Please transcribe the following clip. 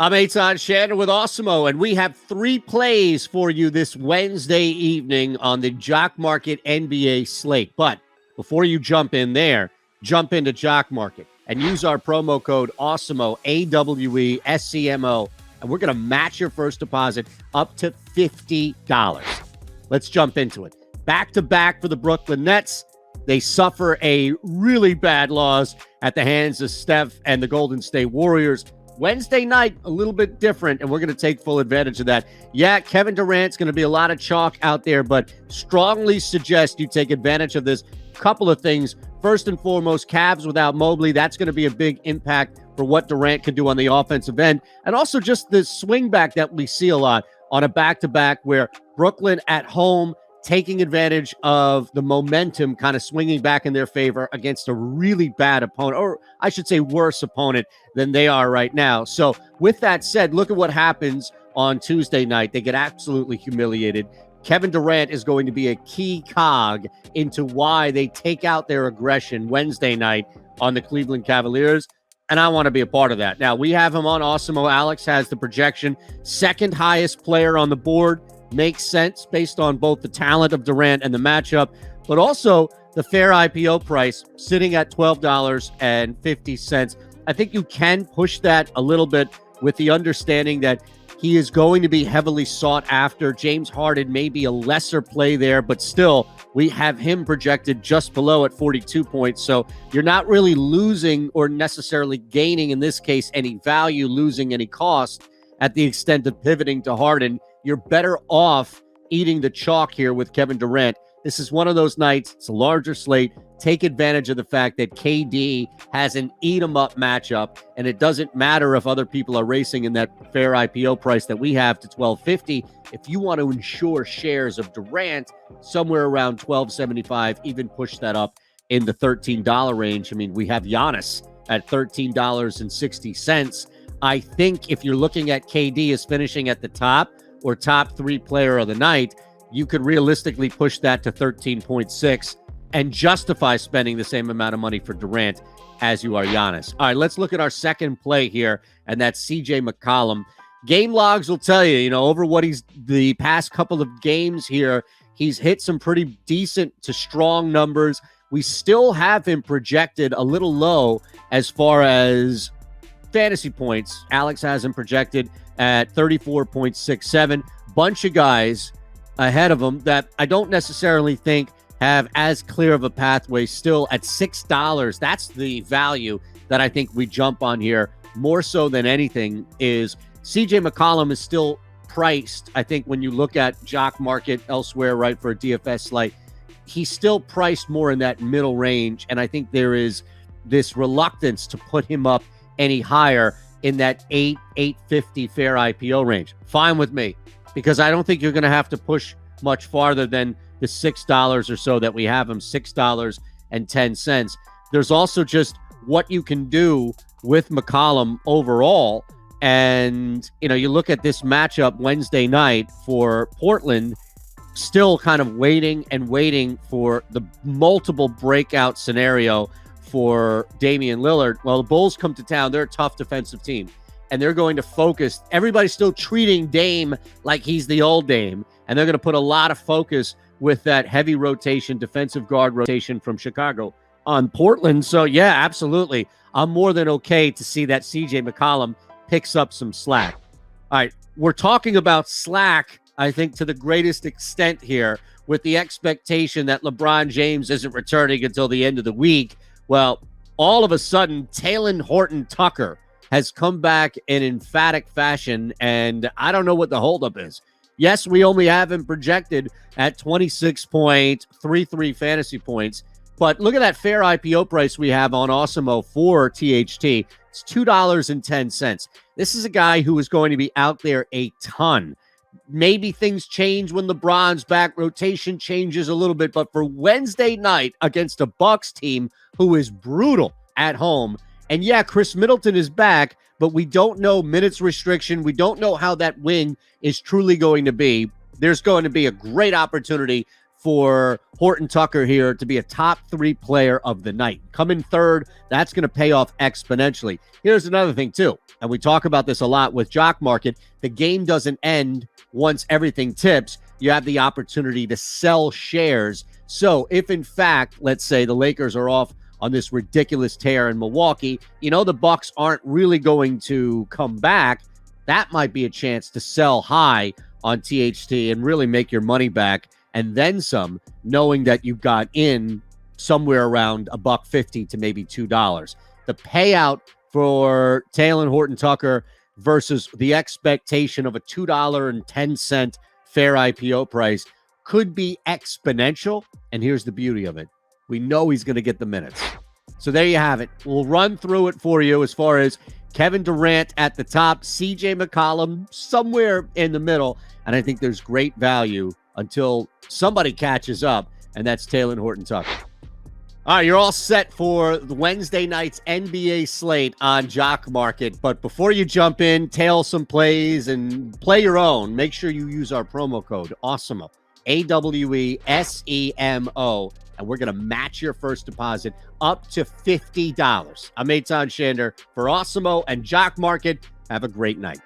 I'm Eytan Shander with Awesemo, and we have 3 plays for you this Wednesday evening on the JockMKT NBA slate. But before you jump in there, jump into JockMKT and use our promo code Awesemo, AWESCMO, and we're going to match your first deposit up to $50. Let's jump into it. Back-to-back for the Brooklyn Nets. They suffer a really bad loss at the hands of Steph and the Golden State Warriors. Wednesday night, a little bit different, and we're going to take full advantage of that. Yeah, Kevin Durant's going to be a lot of chalk out there, but strongly suggest you take advantage of this. Couple of things. First and foremost, Cavs without Mobley. That's going to be a big impact for what Durant can do on the offensive end. And also just the swing back that we see a lot on a back-to-back where Brooklyn at home taking advantage of the momentum kind of swinging back in their favor against a really bad opponent, or I should say worse opponent than they are right now. So with that said, look at what happens on Tuesday night. They get absolutely humiliated. Kevin Durant is going to be a key cog into why they take out their aggression Wednesday night on the Cleveland Cavaliers, and I want to be a part of that. Now, we have him on Awesemo. Alex has the projection. Second highest player on the board. Makes sense based on both the talent of Durant and the matchup, but also the fair IPO price sitting at $12.50. I think you can push that a little bit with the understanding that he is going to be heavily sought after. James Harden may be a lesser play there, but still, we have him projected just below at 42 points. So you're not really losing or necessarily gaining, in this case, any value, losing any cost at the extent of pivoting to Harden. You're better off eating the chalk here with Kevin Durant. This is one of those nights. It's a larger slate. Take advantage of the fact that KD has an eat-em-up matchup, and it doesn't matter if other people are racing in that fair IPO price that we have to $12.50. If you want to ensure shares of Durant, somewhere around $12.75, even push that up in the $13 range. I mean, we have Giannis at $13.60. I think if you're looking at KD as finishing at the top, or top 3 player of the night, you could realistically push that to 13.6 and justify spending the same amount of money for Durant as you are Giannis. All right, let's look at our second play here, and that's CJ McCollum. Game logs will tell you, over what he's the past couple of games here, he's hit some pretty decent to strong numbers. We still have him projected a little low as far as fantasy points. Alex has him projected at 34.67. Bunch of guys ahead of him that I don't necessarily think have as clear of a pathway still at $6. That's the value that I think we jump on here more so than anything is CJ McCollum is still priced. I think when you look at JockMKT elsewhere, right, for a DFS slate, he's still priced more in that middle range. And I think there is this reluctance to put him up any higher in that $8.50 fair IPO range. Fine with me, because I don't think you're going to have to push much farther than the $6 or so that we have him, $6.10. There's also just what you can do with McCollum overall. And, you look at this matchup Wednesday night for Portland, still kind of waiting for the multiple breakout scenario for Damian Lillard. Well, the Bulls come to town. They're a tough defensive team, and they're going to focus. Everybody's still treating Dame like he's the old Dame, and they're going to put a lot of focus with that heavy rotation, defensive guard rotation from Chicago on Portland. So, yeah, absolutely. I'm more than okay to see that CJ McCollum picks up some slack. All right, we're talking about slack, I think, to the greatest extent here with the expectation that LeBron James isn't returning until the end of the week. Well, all of a sudden, Talen Horton-Tucker has come back in emphatic fashion, and I don't know what the holdup is. Yes, we only have him projected at 26.33 fantasy points, but look at that fair IPO price we have on Awesemo for THT. It's $2.10. This is a guy who is going to be out there a ton. Maybe things change when LeBron's back, rotation changes a little bit, but for Wednesday night against a Bucks team who is brutal at home, and yeah, Chris Middleton is back, but we don't know minutes restriction. We don't know how that wing is truly going to be. There's going to be a great opportunity for Horton-Tucker here to be a top 3 player of the night. Come in third, that's going to pay off exponentially. Here's another thing, too. and we talk about this a lot with Jock Market, the game doesn't end once everything tips. You have the opportunity to sell shares. So if, in fact, let's say the Lakers are off on this ridiculous tear in Milwaukee, the Bucks aren't really going to come back. That might be a chance to sell high on THT and really make your money back and then some, knowing that you got in somewhere around $1.50 to maybe $2. The payout for Talen Horton-Tucker versus the expectation of a $2.10 fair IPO price could be exponential. And here's the beauty of it. We know he's going to get the minutes. So there you have it. We'll run through it for you as far as Kevin Durant at the top, CJ McCollum somewhere in the middle. And I think there's great value until somebody catches up, and that's Talen Horton-Tucker. All right, you're all set for the Wednesday night's NBA slate on Jock Market. But before you jump in, tail some plays and play your own, make sure you use our promo code Awesemo, AWESEMO, and we're going to match your first deposit up to $50. I'm Eytan Shander for Awesemo and Jock Market. Have a great night.